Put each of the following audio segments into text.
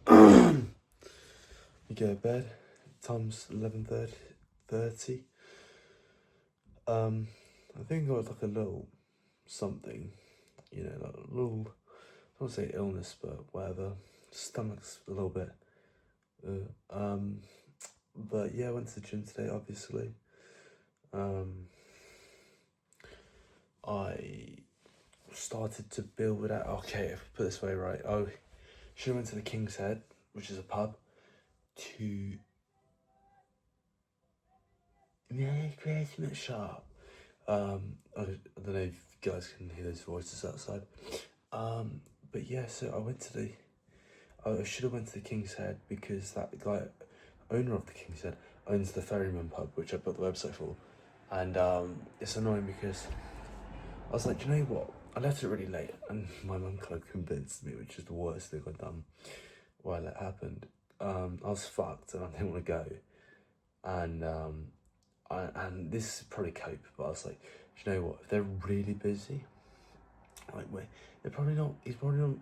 You go to bed. Time's 11:30. I think I got like a little something, like a little, I don't say illness, but whatever. Stomach's a little bit. But yeah, I went to the gym today, obviously. I started to build it out. Okay, if I put it this way, right? I should have went to the King's Head, which is a pub, to make Christmas shop. I don't know if you guys can hear those voices outside. But yeah, so I should have went to the King's Head because that guy, owner of the King's Head, owns the Ferryman pub, which I built the website for. And it's annoying because I was like, do you know what? I left it really late, and my mum kind of convinced me, which is the worst thing I've done while it happened. I was fucked and I didn't want to go. And this is probably cope, but I was like, do you know what? If they're really busy, like he's probably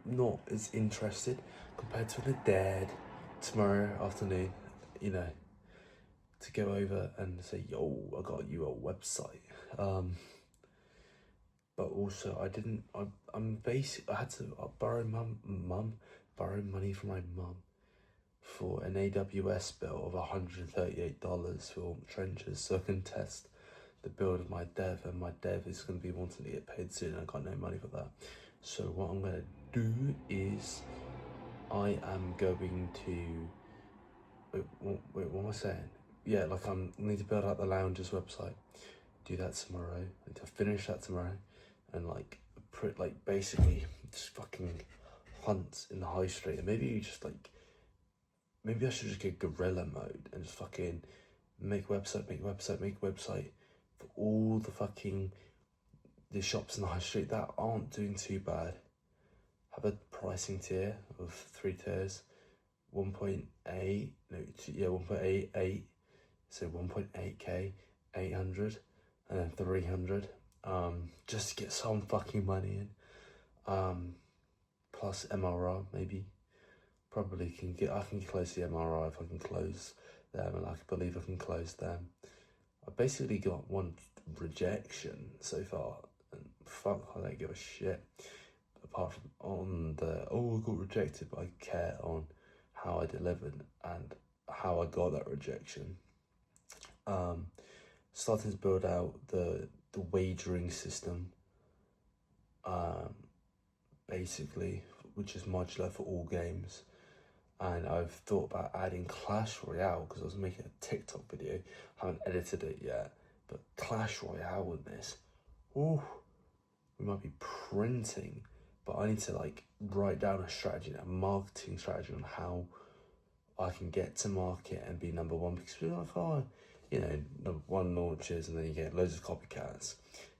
not as interested compared to the dad tomorrow afternoon, to go over and say, yo, I got you a website. But also I had to borrow money from my mum for an AWS bill of $138 for trenches, so I can test the build of my dev, and my dev is going to be wanting to get paid soon. I got no money for that. So what I'm going to do is I am going to what am I saying? Yeah, like I need to build out the lounge's website. Do that tomorrow. I need to finish that tomorrow, and basically just fucking hunt in the high street. And maybe I should just go guerrilla mode and just fucking make website for all the shops in the high street that aren't doing too bad. Have a pricing tier of 3 tiers, 1.88, so 1.8k, 800, and then 300, just to get some fucking money in, plus MRR maybe. Probably I can close the MRI if I can close them, and I believe I can close them. I basically got one rejection so far, and fuck, I don't give a shit. Apart from I got rejected, but I care on how I delivered and how I got that rejection. Starting to build out the wagering system, basically, which is modular for all games. And I've thought about adding Clash Royale because I was making a TikTok video. Haven't edited it yet, but Clash Royale with this, we might be printing. But I need to write down a strategy, a marketing strategy on how I can get to market and be number one. Because we're like, number one launches and then you get loads of copycats.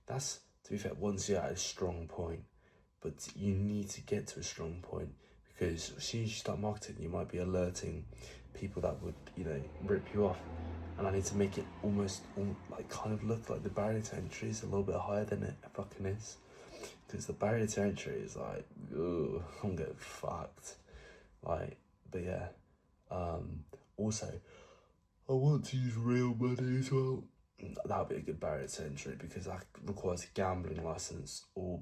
That's, to be fair, once you're at a strong point. But you need to get to a strong point, because as soon as you start marketing, you might be alerting people that would, rip you off. And I need to make it almost kind of look like the barrier to entry is a little bit higher than it fucking is. Because the barrier to entry is like, ugh, I'm getting fucked. But yeah. Also, I want to use real money as well. That would be a good barrier to entry, because that requires a gambling license or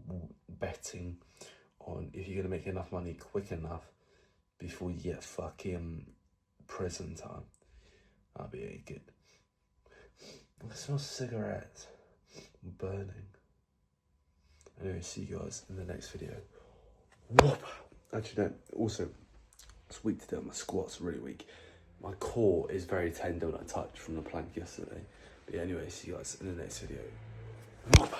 betting on if you're going to make enough money quick enough before you get fucking prison time. That'd be good. I smell cigarettes. I'm burning. Anyway, see you guys in the next video. Whoop. Actually, no. Also, it's weak today. My squats are really weak. My core is very tender when I touched from the plank yesterday. But yeah, anyway, see you guys in the next video. Whoop.